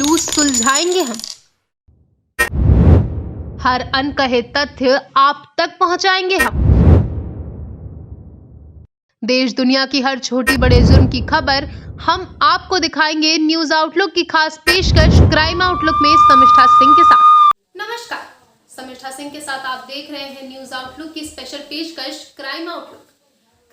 Clues सुलझाएंगे हम। हर अनकहे तथ्य आप तक पहुंचाएंगे हम। देश दुनिया की हर छोटी बड़े जुर्म की खबर हम आपको दिखाएंगे। न्यूज आउटलुक की खास पेशकश क्राइम आउटलुक में समिष्ठा सिंह के साथ। नमस्कार, समिष्ठा सिंह के साथ आप देख रहे हैं न्यूज आउटलुक की स्पेशल पेशकश क्राइम आउटलुक।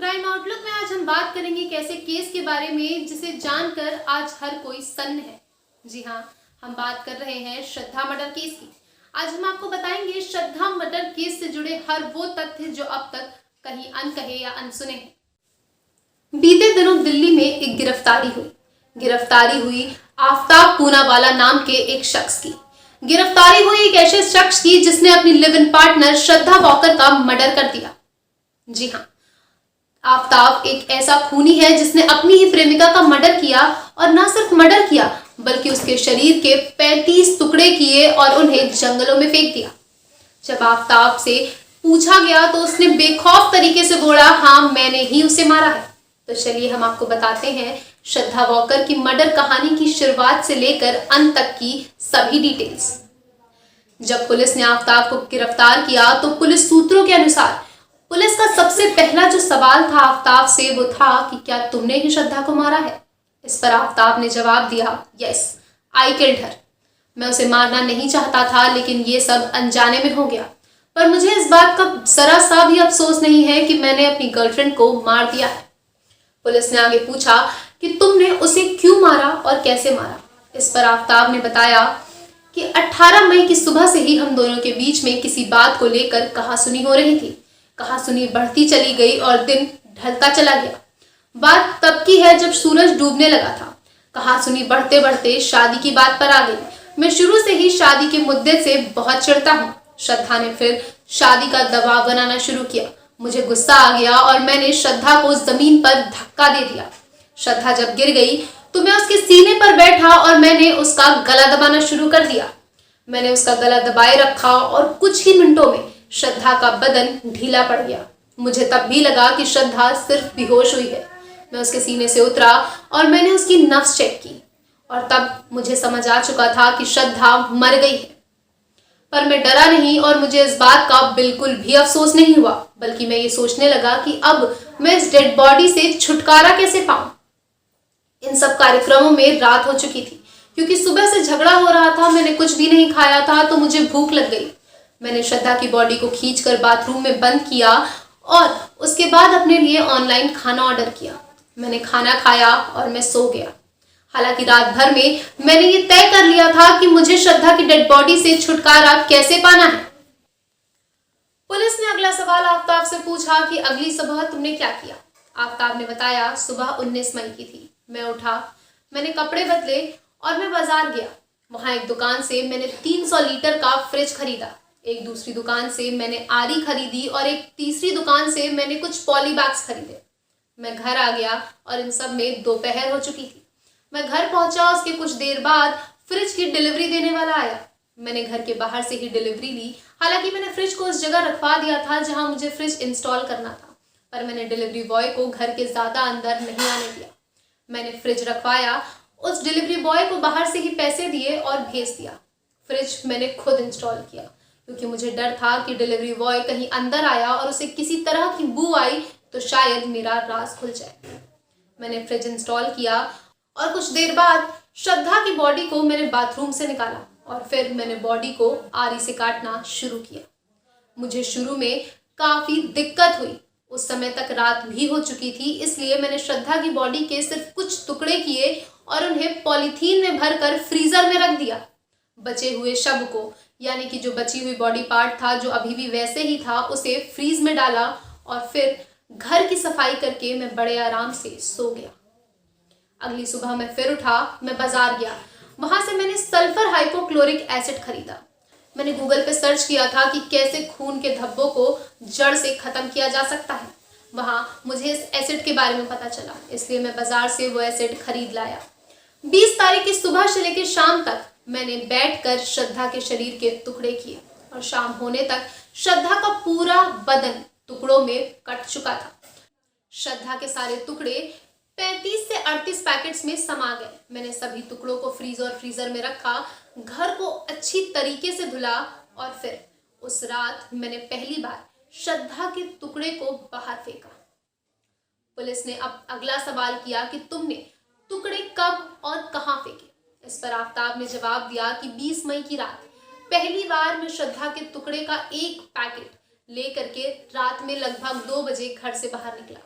क्राइम आउटलुक में आज हम बात करेंगे एक ऐसे केस के बारे में जिसे जानकर आज हर कोई सन्न है। जी हाँ, हम बात कर रहे हैं श्रद्धा मर्डर केस की। आज हम आपको बताएंगे श्रद्धा मर्डर केस से जुड़े हर वो तथ्य जो अब तक कहीं अनकहे या अनसुने हैं। बीते दिनों दिल्ली में एक गिरफ्तारी हुई आफ्ताब पूनावाला नाम के एक शख्स की। गिरफ्तारी हुई एक ऐसे शख्स की जिसने अपनी live in partner Shraddha walker का मर्डर कर दिया। जी हाँ, आफ्ताब एक ऐसा खूनी है जिसने अपनी ही प्रेमिका का मर्डर किया, और ना सिर्फ मर्डर किया बल्कि उसके शरीर के 35 टुकड़े किए और उन्हें जंगलों में फेंक दिया। जब आफ्ताब से पूछा गया तो उसने बेखौफ तरीके से बोला, हाँ मैंने ही उसे मारा है। तो चलिए हम आपको बताते हैं श्रद्धा वॉकर की मर्डर कहानी की शुरुआत से लेकर अंत तक की सभी डिटेल्स। जब पुलिस ने आफ्ताब को गिरफ्तार किया तो पुलिस सूत्रों के अनुसार पुलिस का सबसे पहला जो सवाल था आफ्ताब से वो था कि क्या तुमने ही श्रद्धा को मारा है। इस पर आफ्ताब ने जवाब दिया, यस आई किल्ड हर। मैं उसे मारना नहीं चाहता था, लेकिन ये सब अनजाने में हो गया। पर मुझे इस बात का जरा सा भी अफसोस नहीं है कि मैंने अपनी गर्लफ्रेंड को मार दिया है। पुलिस ने आगे पूछा कि तुमने उसे क्यों मारा और कैसे मारा। इस पर आफ्ताब ने बताया कि 18 मई की सुबह से ही हम दोनों के बीच में किसी बात को लेकर कहासुनी हो रही थी। कहासुनी बढ़ती चली गई और दिन ढलता चला गया। बात तब की है जब सूरज डूबने लगा था। कहासुनी बढ़ते बढ़ते शादी की बात पर आ गई। मैं शुरू से ही शादी के मुद्दे से बहुत चिढ़ता हूँ। श्रद्धा ने फिर शादी का दबाव बनाना शुरू किया। मुझे गुस्सा आ गया और मैंने श्रद्धा को जमीन पर धक्का दे दिया। श्रद्धा जब गिर गई तो मैं उसके सीने पर बैठा और मैंने उसका गला दबाना शुरू कर दिया। मैंने उसका गला दबाए रखा और कुछ ही मिनटों में श्रद्धा का बदन ढीला पड़ गया। मुझे तब भी लगा कि श्रद्धा सिर्फ बेहोश हुई है। मैं उसके सीने से उतरा और मैंने उसकी नब्ज चेक की, और तब मुझे समझ आ चुका था कि श्रद्धा मर गई है। पर मैं डरा नहीं और मुझे इस बात का बिल्कुल भी अफसोस नहीं हुआ, बल्कि मैं ये सोचने लगा कि अब मैं इस डेड बॉडी से छुटकारा कैसे पाऊं। इन सब कार्यक्रमों में रात हो चुकी थी, क्योंकि सुबह से झगड़ा हो रहा था। मैंने कुछ भी नहीं खाया था तो मुझे भूख लग गई। मैंने श्रद्धा की बॉडी को खींचकर बाथरूम में बंद किया और उसके बाद अपने लिए ऑनलाइन खाना ऑर्डर किया। मैंने खाना खाया और मैं सो गया। हालांकि रात भर में मैंने ये तय कर लिया था कि मुझे श्रद्धा की डेड बॉडी से छुटकारा कैसे पाना है। पुलिस ने अगला सवाल आफ्ताब से पूछा कि अगली सुबह तुमने क्या किया। आफ्ताब ने बताया, सुबह 19 मई की थी। मैं उठा, मैंने कपड़े बदले और मैं बाजार गया। वहां एक दुकान से मैंने 300 लीटर का फ्रिज खरीदा। एक दूसरी दुकान से मैंने आरी खरीदी और एक तीसरी दुकान से मैंने कुछ पॉली बैग्स खरीदे। मैं घर आ गया और इन सब में दोपहर हो चुकी थी। मैं घर पहुंचा, उसके कुछ देर बाद फ्रिज की डिलीवरी देने वाला आया। मैंने घर के बाहर से ही डिलीवरी ली। हालांकि मैंने फ्रिज को उस जगह रखवा दिया था जहां मुझे फ्रिज इंस्टॉल करना था, पर मैंने डिलीवरी बॉय को घर के ज्यादा अंदर नहीं आने दिया। मैंने फ्रिज रखवाया, उस डिलीवरी बॉय को बाहर से ही पैसे दिए और भेज दिया। फ्रिज मैंने खुद इंस्टॉल किया, क्योंकि मुझे डर था कि डिलीवरी बॉय कहीं अंदर आया और उसे किसी तरह की बू आई तो शायद मेरा राज खुल जाए। मैंने फ्रिज इंस्टॉल किया और कुछ देर बाद श्रद्धा की बॉडी को मैंने बाथरूम से निकाला और फिर मैंने बॉडी को आरी से काटना शुरू किया। मुझे शुरू में काफी दिक्कत हुई। उस समय तक रात भी हो चुकी थी, इसलिए मैंने श्रद्धा की बॉडी के सिर्फ कुछ टुकड़े किए और उन्हें पॉलीथीन में भरकर फ्रीजर में रख दिया। बचे हुए शव को, यानी कि जो बची हुई बॉडी पार्ट था जो अभी भी वैसे ही था, उसे फ्रीज में डाला और फिर घर की सफाई करके मैं बड़े आराम से सो गया। अगली सुबह मैं फिर उठा, मैं बाजार गया। वहां से मैंने सल्फर हाइपोक्लोरिक एसिड खरीदा। मैंने गूगल पे सर्च किया था कि कैसे खून के धब्बों को जड़ से खत्म किया जा सकता है। वहां मुझे इस एसिड के बारे में पता चला, इसलिए मैं बाजार से वो एसिड खरीद लाया। 20 तारीख की सुबह से लेकर शाम तक मैंने बैठकर श्रद्धा के शरीर के टुकड़े किए और शाम होने तक श्रद्धा का पूरा बदन टुकड़ों में कट चुका था। श्रद्धा के सारे टुकड़े 35 से 38 पैकेट्स में समा गए। मैंने सभी टुकड़ों को फ्रीजर में रखा, घर को अच्छी तरीके से धुला और फिर उस रात मैंने पहली बार श्रद्धा के टुकड़े को बाहर फेंका। पुलिस ने अब अगला सवाल किया कि तुमने टुकड़े कब और कहां फेंके। इस पर आफताब ने जवाब दिया कि 20 मई की रात पहली बार मैं श्रद्धा के टुकड़े का एक पैकेट लेकर के रात में लगभग 2 बजे घर से बाहर निकला।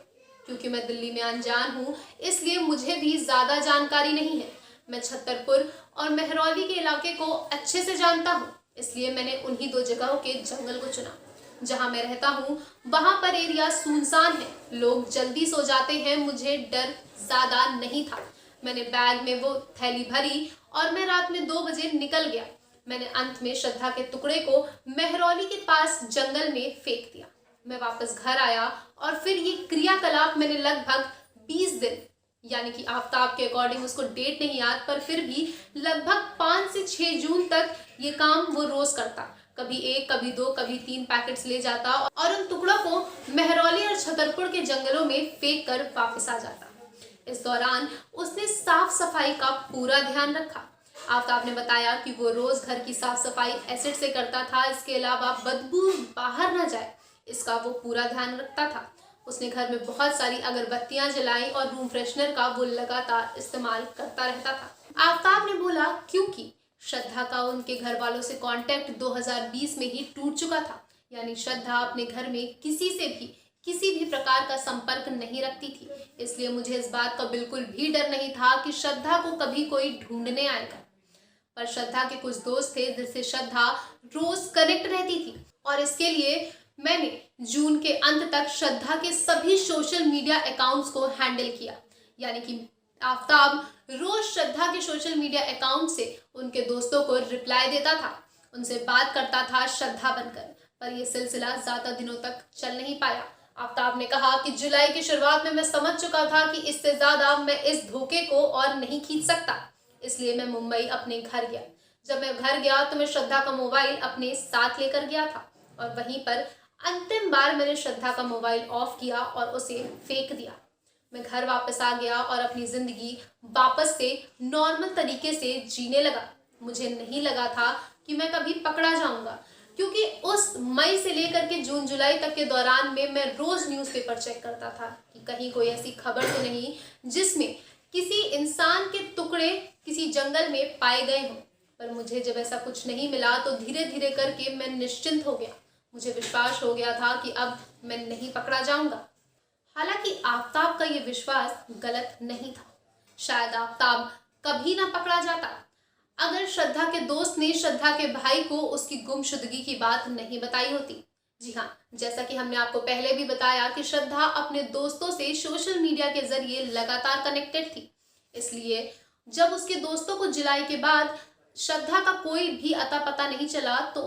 क्योंकि मैं दिल्ली में अनजान हूँ, इसलिए मुझे भी ज़्यादा जानकारी नहीं है। मैं छतरपुर और मेहरौली के इलाके को अच्छे से जानता हूँ, इसलिए मैंने उन्हीं 2 जगहों के जंगल को चुना। जहाँ मैं रहता हूँ वहाँ पर एरिया सुनसान है, लोग जल्दी सो जाते हैं, मुझे डर ज़्यादा नहीं था। मैंने बैग में वो थैली भरी और मैं रात में 2 बजे निकल गया। मैंने अंत में श्रद्धा के टुकड़े को मेहरौली के पास जंगल में फेंक दिया। मैं वापस घर आया और फिर ये क्रियाकलाप मैंने लगभग 20 दिन, यानी कि आफताब के अकॉर्डिंग उसको डेट नहीं याद, पर फिर भी लगभग 5 से 6 जून तक ये काम वो रोज करता। कभी 1, कभी 2, कभी 3 पैकेट्स ले जाता और उन टुकड़ों को मेहरौली और छतरपुर के जंगलों में फेंक कर वापस आ जाता। इस दौरान उसने साफ सफाई का पूरा ध्यान रखा। आफताब ने बताया कि वो रोज घर की साफ सफाई एसिड से करता था, इसके अलावा बदबू बाहर न जाए इसका वो पूरा ध्यान रखता था। उसने घर में बहुत सारी अगरबत्तियां जलाई और रूम फ्रेशनर का वो लगातार इस्तेमाल करता रहता था। आफताब ने बोला क्योंकि श्रद्धा का उनके घर वालों से कांटेक्ट 2020 में ही टूट चुका था, यानी श्रद्धा अपने घर में किसी भी प्रकार का संपर्क नहीं रखती थी। इसलिए मुझे इस बात का बिल्कुल भी डर नहीं था कि श्रद्धा को कभी कोई ढूंढने आएगा। पर श्रद्धा के कुछ दोस्त थे जिससे श्रद्धा रोज कनेक्ट रहती थी और इसके लिए मैंने जून के अंत तक श्रद्धा के सभी सोशल मीडिया अकाउंट्स को हैंडल किया। यानी कि आफताब रोज श्रद्धा के सोशल मीडिया अकाउंट से उनके दोस्तों को रिप्लाई देता था, उनसे बात करता था श्रद्धा बनकर। पर यह सिलसिला ज्यादा दिनों तक चल नहीं पाया। आफताब ने कहा कि जुलाई की शुरुआत में मैं समझ चुका था कि इससे ज्यादा मैं इस धोखे को और नहीं खींच सकता, इसलिए मैं मुंबई अपने घर गया। जब मैं घर गया तो मैं श्रद्धा का मोबाइल अपने साथ लेकर गया था और वहीं पर अंतिम बार मैंने श्रद्धा का मोबाइल ऑफ किया और उसे फेंक दिया। मैं घर वापस आ गया और अपनी जिंदगी वापस से नॉर्मल तरीके से जीने लगा। मुझे नहीं लगा था कि मैं कभी पकड़ा जाऊंगा, क्योंकि उस मई से लेकर के जून जुलाई तक के दौरान में मैं रोज न्यूज़पेपर चेक करता था कि कहीं कोई ऐसी खबर तो नहीं जिसमें किसी इंसान के टुकड़े किसी जंगल में पाए गए हों। पर मुझे जब ऐसा कुछ नहीं मिला तो धीरे धीरे करके मैं निश्चिंत हो गया। मुझे विश्वास हो गया था कि अब मैं नहीं पकड़ा जाऊंगा। हालांकि आफताब का ये विश्वास गलत नहीं था। शायद आफताब कभी ना पकड़ा जाता अगर श्रद्धा के दोस्त ने श्रद्धा के भाई को उसकी गुमशुदगी की बात नहीं बताई होती। जी हाँ, जैसा कि हमने आपको पहले भी बताया कि श्रद्धा अपने दोस्तों से सोशल मीडिया के जरिए लगातार कनेक्टेड थी। इसलिए जब उसके दोस्तों को जुलाई के बाद श्रद्धा का कोई भी अता पता नहीं चला तो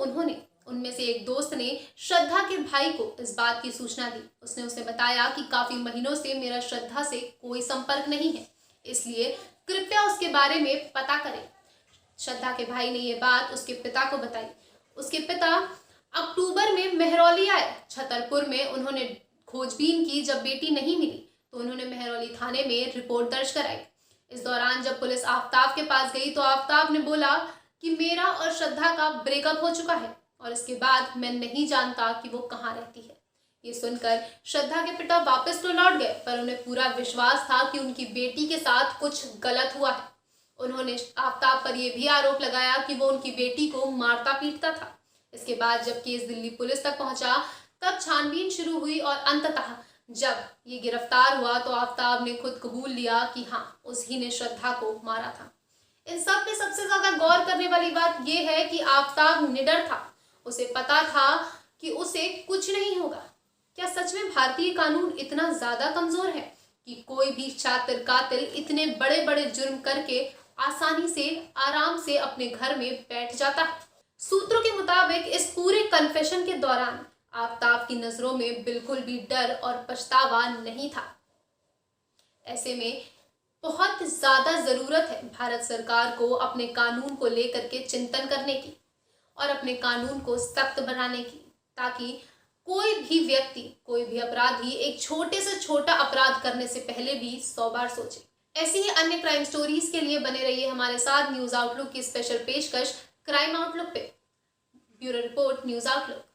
उनमें से एक दोस्त ने श्रद्धा के भाई को इस बात की सूचना दी। उसने उसे बताया कि काफी महीनों से मेरा श्रद्धा से कोई संपर्क नहीं है, इसलिए कृपया उसके बारे में पता करें। श्रद्धा के भाई ने यह बात उसके पिता को बताई। उसके पिता अक्टूबर में मेहरौली आए। छतरपुर में उन्होंने खोजबीन की। जब बेटी नहीं मिली तो उन्होंने मेहरौली थाने में रिपोर्ट दर्ज कराई। इस दौरान जब पुलिस आफताब के पास गई तो आफताब ने बोला कि मेरा और श्रद्धा का ब्रेकअप हो चुका है और इसके बाद मैं नहीं जानता कि वो कहाँ रहती है। ये सुनकर श्रद्धा के पिता वापस तो लौट गए, पर उन्हें पूरा विश्वास था कि उनकी बेटी के साथ कुछ गलत हुआ है। उन्होंने आफताब पर यह भी आरोप लगाया कि वो उनकी बेटी को मारता पीटता था। इसके बाद जब केस दिल्ली पुलिस तक पहुंचा तब छानबीन शुरू हुई और अंततः जब ये गिरफ्तार हुआ तो आफताब ने खुद कबूल लिया कि हाँ, उसी ने श्रद्धा को मारा था। इन सब में सबसे ज्यादा गौर करने वाली बात यह है कि आफताब निडर था। उसे पता था कि उसे कुछ नहीं होगा। क्या सच में भारतीय कानून इतना ज्यादा कमजोर है कि कोई भी शातिर कातिल इतने बड़े बड़े जुर्म करके आसानी से आराम से अपने घर में बैठ जाता है? सूत्रों के मुताबिक इस पूरे कन्फेशन के दौरान आफताब की नजरों में बिल्कुल भी डर और पछतावा नहीं था। ऐसे में बहुत ज्यादा जरूरत है भारत सरकार को अपने कानून को लेकर के चिंतन करने की और अपने कानून को सख्त बनाने की, ताकि कोई भी व्यक्ति, कोई भी अपराधी एक छोटे से छोटा अपराध करने से पहले भी 100 बार सोचे। ऐसी ही अन्य क्राइम स्टोरीज के लिए बने रहिए हमारे साथ न्यूज आउटलुक की स्पेशल पेशकश क्राइम आउटलुक पे। Bureau report news outlook.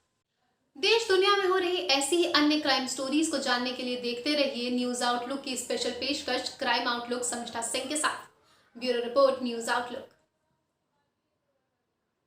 देश दुनिया में हो रही ऐसी ही अन्य क्राइम स्टोरीज को जानने के लिए देखते रहिए न्यूज आउटलुक की स्पेशल पेशकश क्राइम आउटलुक समिष्ठा सिंह के साथ। Bureau report news outlook.